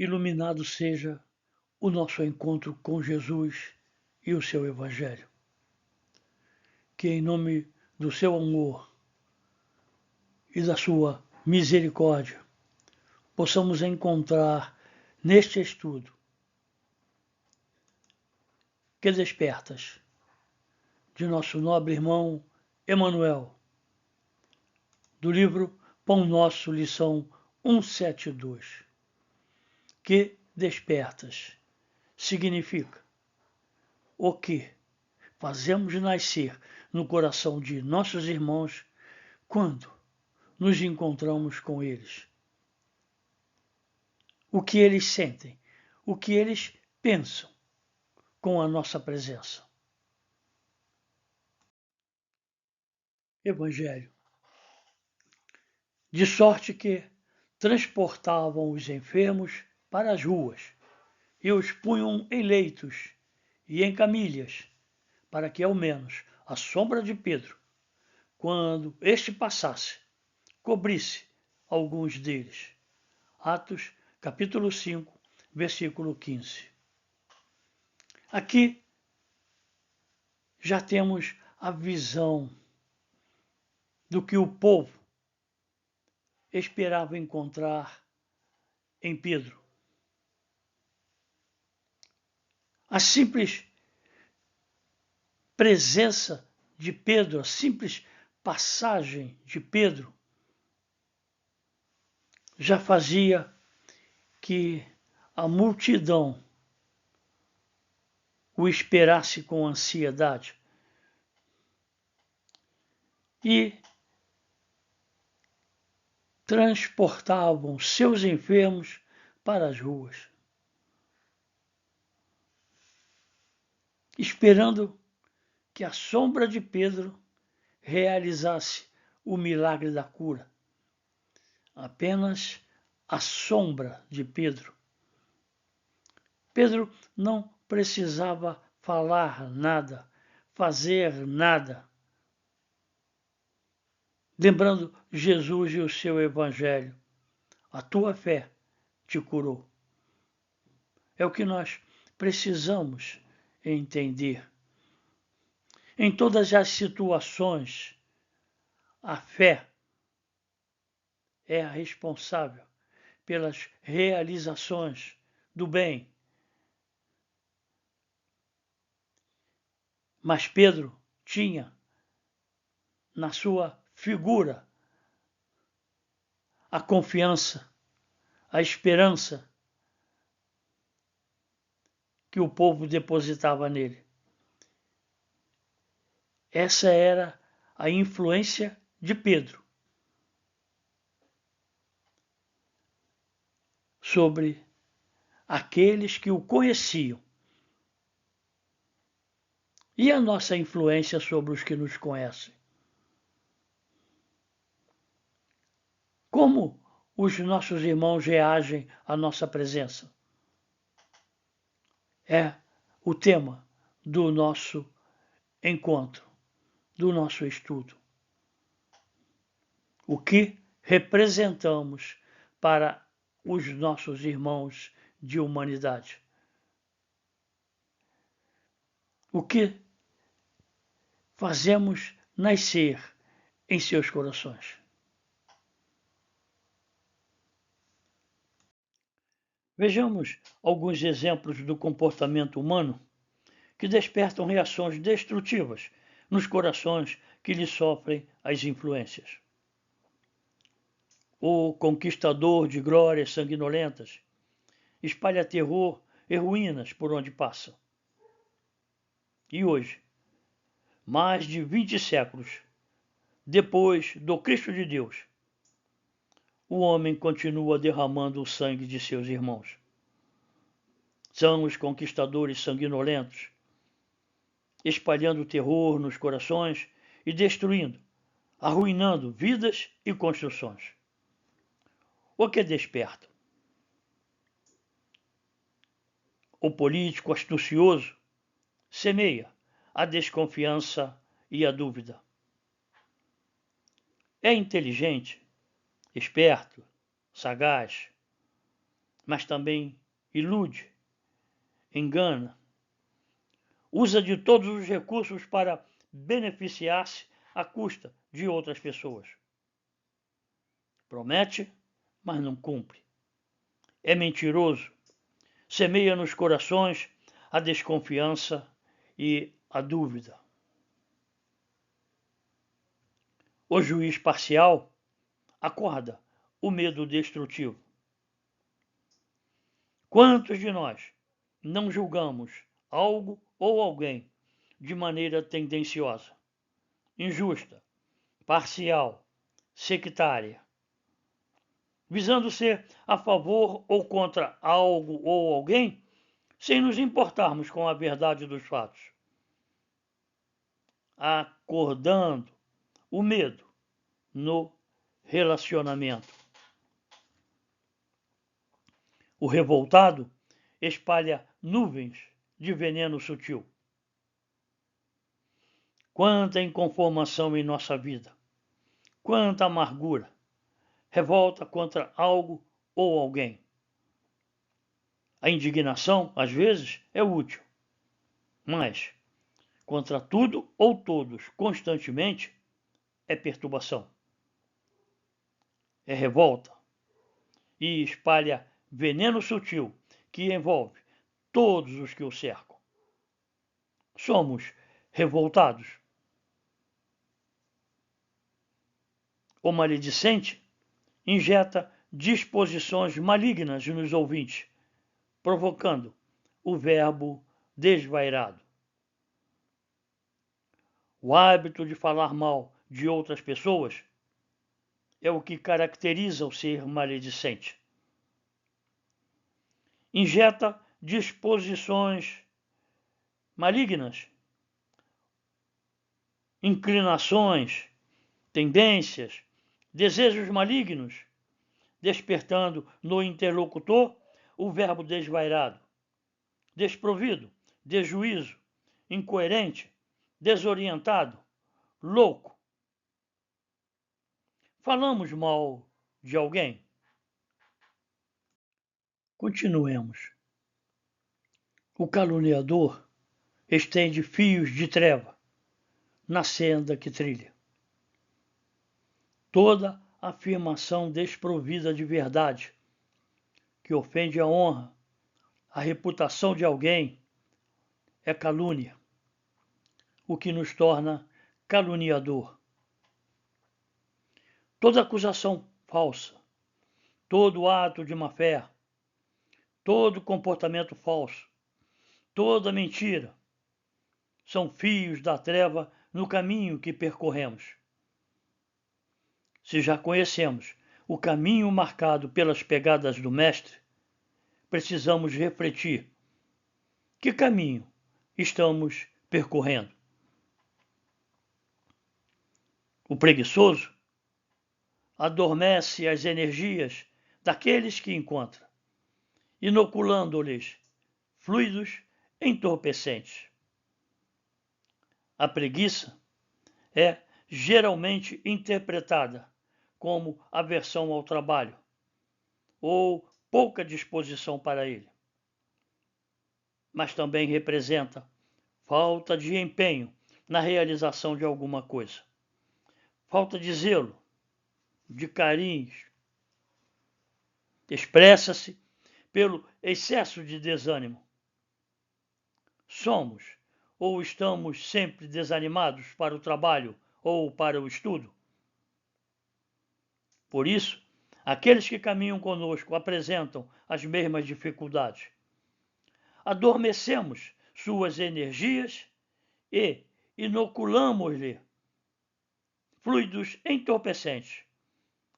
iluminado seja o nosso encontro com Jesus e o seu Evangelho. Que em nome do seu amor e da sua misericórdia possamos encontrar neste estudo que despertas de nosso nobre irmão Emanuel, do livro Pão Nosso, lição 172. Que despertas significa o que fazemos nascer no coração de nossos irmãos quando nos encontramos com eles. O que eles sentem, o que eles pensam com a nossa presença. Evangelho. De sorte que transportavam os enfermos para as ruas e os punham em leitos e em camilhas, para que ao menos a sombra de Pedro, quando este passasse, cobrisse alguns deles. Atos, capítulo 5, versículo 15. Aqui já temos a visão do que o povo esperava encontrar em Pedro. A simples presença de Pedro, a simples passagem de Pedro, já fazia que a multidão o esperasse com ansiedade. E transportavam seus enfermos para as ruas, esperando que a sombra de Pedro realizasse o milagre da cura. Apenas a sombra de Pedro. Pedro não precisava falar nada, fazer nada. Lembrando Jesus e o seu Evangelho, a tua fé te curou. É o que nós precisamos entender. Em todas as situações, a fé é a responsável pelas realizações do bem. Mas Pedro tinha na sua figura a confiança, a esperança que o povo depositava nele. Essa era a influência de Pedro sobre aqueles que o conheciam. E a nossa influência sobre os que nos conhecem? Como os nossos irmãos reagem à nossa presença? É o tema do nosso encontro, do nosso estudo. O que representamos para os nossos irmãos de humanidade? O que fazemos nascer em seus corações? Vejamos alguns exemplos do comportamento humano que despertam reações destrutivas nos corações que lhe sofrem as influências. O conquistador de glórias sanguinolentas espalha terror e ruínas por onde passa. E hoje, mais de 20 séculos depois do Cristo de Deus, o homem continua derramando o sangue de seus irmãos. São os conquistadores sanguinolentos, espalhando terror nos corações e destruindo, arruinando vidas e construções. O que desperta? O político astucioso semeia a desconfiança e a dúvida. É inteligente, esperto, sagaz, mas também ilude, engana, usa de todos os recursos para beneficiar-se à custa de outras pessoas. Promete, mas não cumpre. É mentiroso, semeia nos corações a desconfiança e a dúvida. O juiz parcial acorda o medo destrutivo. Quantos de nós não julgamos algo ou alguém de maneira tendenciosa, injusta, parcial, sectária, visando ser a favor ou contra algo ou alguém, sem nos importarmos com a verdade dos fatos, acordando o medo no relacionamento. O revoltado espalha nuvens de veneno sutil. Quanta inconformação em nossa vida, quanta amargura, revolta contra algo ou alguém. A indignação, às vezes, é útil, mas contra tudo ou todos, constantemente, é perturbação, é revolta e espalha veneno sutil que envolve todos os que o cercam. Somos revoltados. O maledicente injeta disposições malignas nos ouvintes, provocando o verbo desvairado. O hábito de falar mal de outras pessoas é o que caracteriza o ser maledicente. Injeta disposições malignas, inclinações, tendências, desejos malignos, despertando no interlocutor o verbo desvairado, desprovido, desjuízo, incoerente, desorientado, louco. Falamos mal de alguém? Continuemos. O caluniador estende fios de treva na senda que trilha. Toda afirmação desprovida de verdade, que ofende a honra, a reputação de alguém, é calúnia, o que nos torna caluniador. Toda acusação falsa, todo ato de má-fé, todo comportamento falso, toda mentira, são fios da treva no caminho que percorremos. Se já conhecemos o caminho marcado pelas pegadas do Mestre, precisamos refletir: que caminho estamos percorrendo? O preguiçoso adormece as energias daqueles que encontra, inoculando-lhes fluidos entorpecentes. A preguiça é geralmente interpretada como aversão ao trabalho ou pouca disposição para ele, mas também representa falta de empenho na realização de alguma coisa, falta de zelo, de carinho. Expressa-se pelo excesso de desânimo. Somos ou estamos sempre desanimados para o trabalho ou para o estudo? Por isso, aqueles que caminham conosco apresentam as mesmas dificuldades. Adormecemos suas energias e inoculamos-lhe fluidos entorpecentes.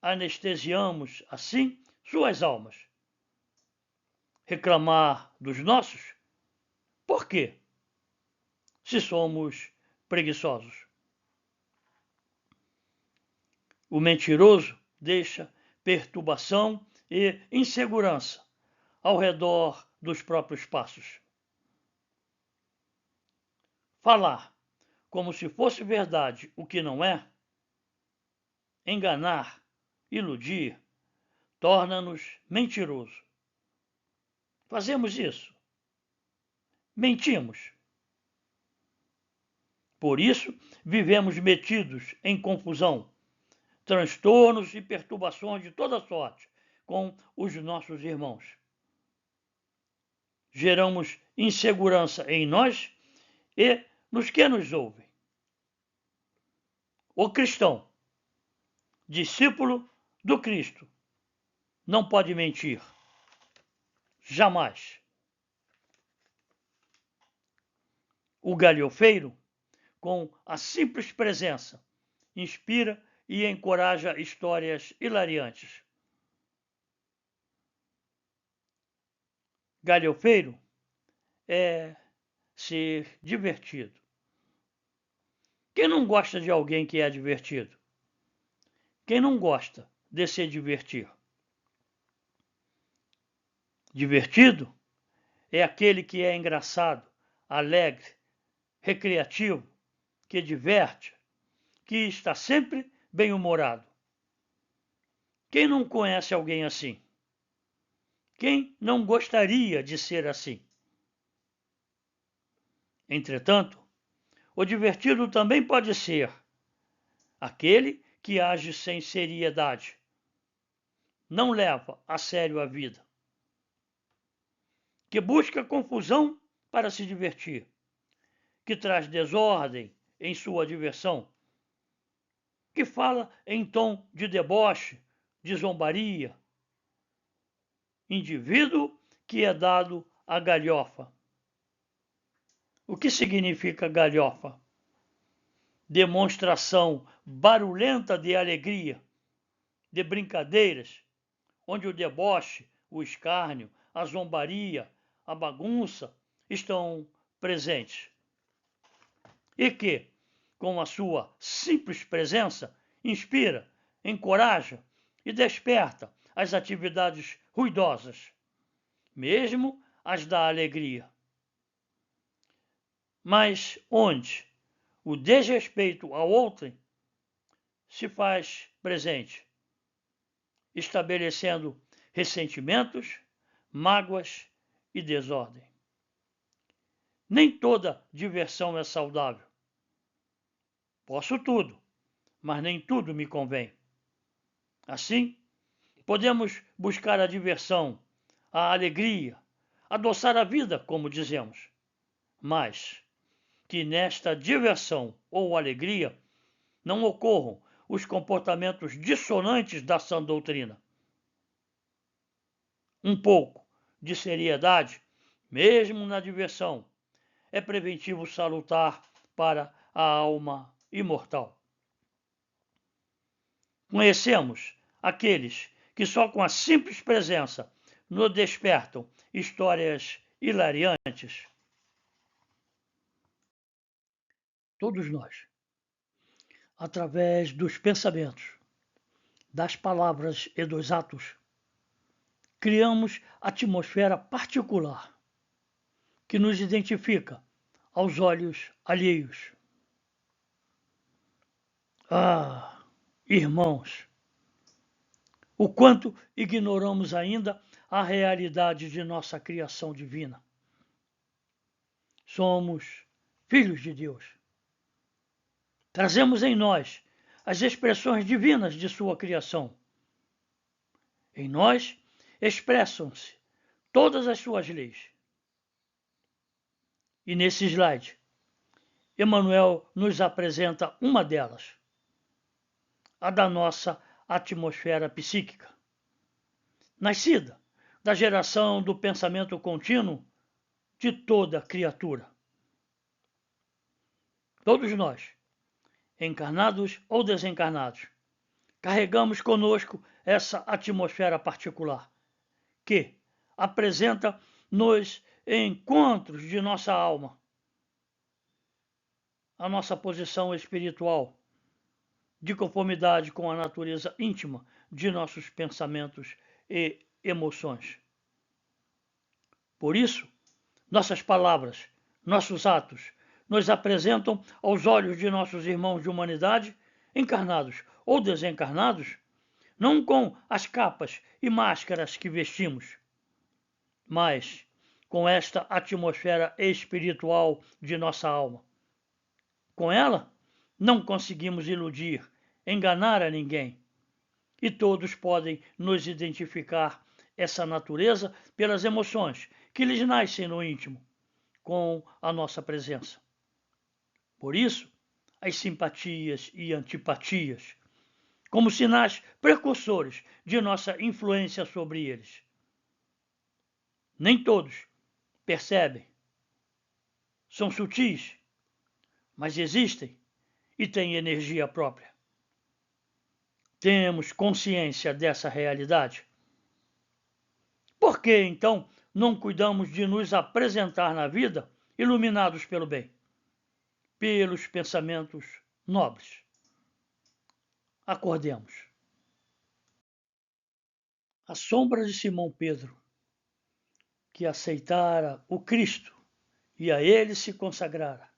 Anestesiamos, assim, suas almas. Reclamar dos nossos? Por quê? Se somos preguiçosos. O mentiroso deixa perturbação e insegurança ao redor dos próprios passos. Falar como se fosse verdade o que não é, enganar, iludir, torna-nos mentiroso, fazemos isso. Mentimos. Por isso, vivemos metidos em confusão, transtornos e perturbações de toda sorte com os nossos irmãos. Geramos insegurança em nós e nos que nos ouvem. O cristão, discípulo do Cristo, não pode mentir. Jamais. O galhofeiro, com a simples presença, inspira e encoraja histórias hilariantes. Galhofeiro é ser divertido. Quem não gosta de alguém que é divertido? Quem não gosta de se divertir? Divertido é aquele que é engraçado, alegre, recreativo, que diverte, que está sempre bem-humorado. Quem não conhece alguém assim? Quem não gostaria de ser assim? Entretanto, o divertido também pode ser aquele que age sem seriedade, não leva a sério a vida, que busca confusão para se divertir, que traz desordem em sua diversão, que fala em tom de deboche, de zombaria. Indivíduo que é dado à galhofa. O que significa galhofa? Demonstração barulhenta de alegria, de brincadeiras, onde o deboche, o escárnio, a zombaria, a bagunça estão presentes. E que, com a sua simples presença, inspira, encoraja e desperta as atividades ruidosas, mesmo as da alegria. Mas onde o desrespeito ao outrem se faz presente, estabelecendo ressentimentos, mágoas e desordem. Nem toda diversão é saudável. Posso tudo, mas nem tudo me convém. Assim, podemos buscar a diversão, a alegria, adoçar a vida, como dizemos, mas que nesta diversão ou alegria não ocorram os comportamentos dissonantes da sã doutrina. Um pouco de seriedade, mesmo na diversão, é preventivo salutar para a alma imortal. Conhecemos aqueles que só com a simples presença nos despertam histórias hilariantes. Todos nós, através dos pensamentos, das palavras e dos atos, criamos atmosfera particular que nos identifica aos olhos alheios. Ah, irmãos, o quanto ignoramos ainda a realidade de nossa criação divina. Somos filhos de Deus. Trazemos em nós as expressões divinas de sua criação. Em nós expressam-se todas as suas leis. E nesse slide, Emmanuel nos apresenta uma delas, a da nossa atmosfera psíquica, nascida da geração do pensamento contínuo de toda criatura. Todos nós, encarnados ou desencarnados, carregamos conosco essa atmosfera particular, que apresenta nos encontros de nossa alma a nossa posição espiritual, de conformidade com a natureza íntima de nossos pensamentos e emoções. Por isso, nossas palavras, nossos atos, nos apresentam aos olhos de nossos irmãos de humanidade, encarnados ou desencarnados, não com as capas e máscaras que vestimos, mas com esta atmosfera espiritual de nossa alma. Com ela, não conseguimos iludir, enganar a ninguém. E todos podem nos identificar essa natureza pelas emoções que lhes nascem no íntimo, com a nossa presença. Por isso, as simpatias e antipatias, como sinais precursores de nossa influência sobre eles. Nem todos percebem. São sutis, mas existem e têm energia própria. Temos consciência dessa realidade? Por que, então, não cuidamos de nos apresentar na vida iluminados pelo bem, pelos pensamentos nobres? Acordemos. A sombra de Simão Pedro, que aceitara o Cristo e a ele se consagrara,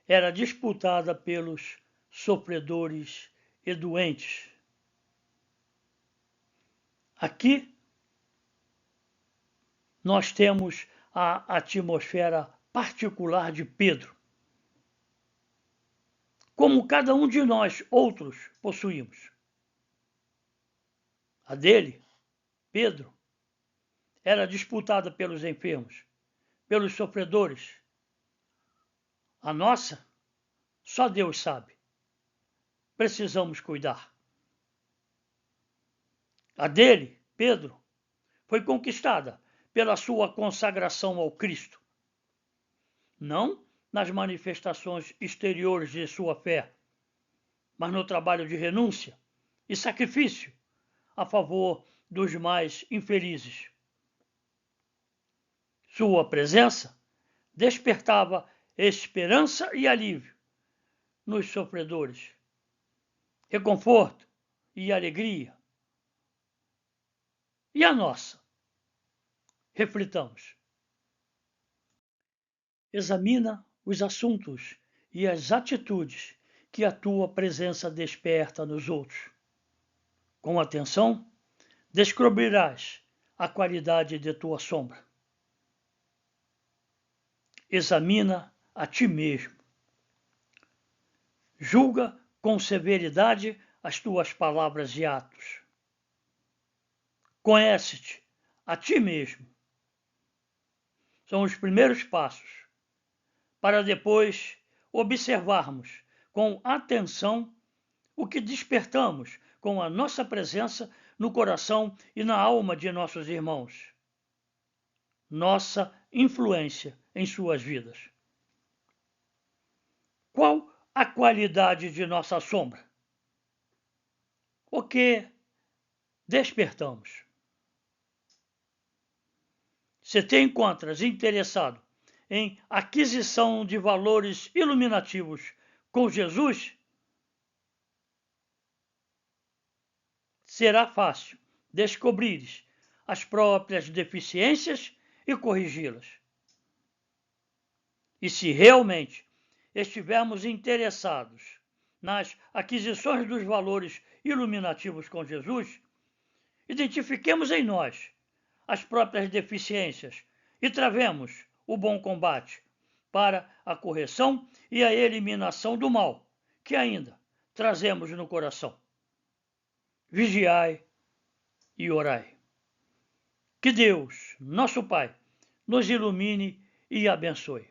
era disputada pelos sofredores e doentes. Aqui nós temos a atmosfera particular de Pedro, como cada um de nós outros possuímos. A dele, Pedro, era disputada pelos enfermos, pelos sofredores. A nossa, só Deus sabe. Precisamos cuidar. A dele, Pedro, foi conquistada pela sua consagração ao Cristo. Não nas manifestações exteriores de sua fé, mas no trabalho de renúncia e sacrifício a favor dos mais infelizes. Sua presença despertava esperança e alívio nos sofredores, reconforto e alegria. E a nossa? Reflitamos. Examina os assuntos e as atitudes que a tua presença desperta nos outros. Com atenção, descobrirás a qualidade de tua sombra. Examina a ti mesmo. Julga com severidade as tuas palavras e atos. Conhece-te a ti mesmo. São os primeiros passos para depois observarmos com atenção o que despertamos com a nossa presença no coração e na alma de nossos irmãos. Nossa influência em suas vidas. Qual a qualidade de nossa sombra? O que despertamos? Se te encontras interessado em aquisição de valores iluminativos com Jesus, será fácil descobrires as próprias deficiências e corrigi-las. E se realmente estivermos interessados nas aquisições dos valores iluminativos com Jesus, identifiquemos em nós as próprias deficiências e travemos o bom combate para a correção e a eliminação do mal que ainda trazemos no coração. Vigiai e orai. Que Deus, nosso Pai, nos ilumine e abençoe.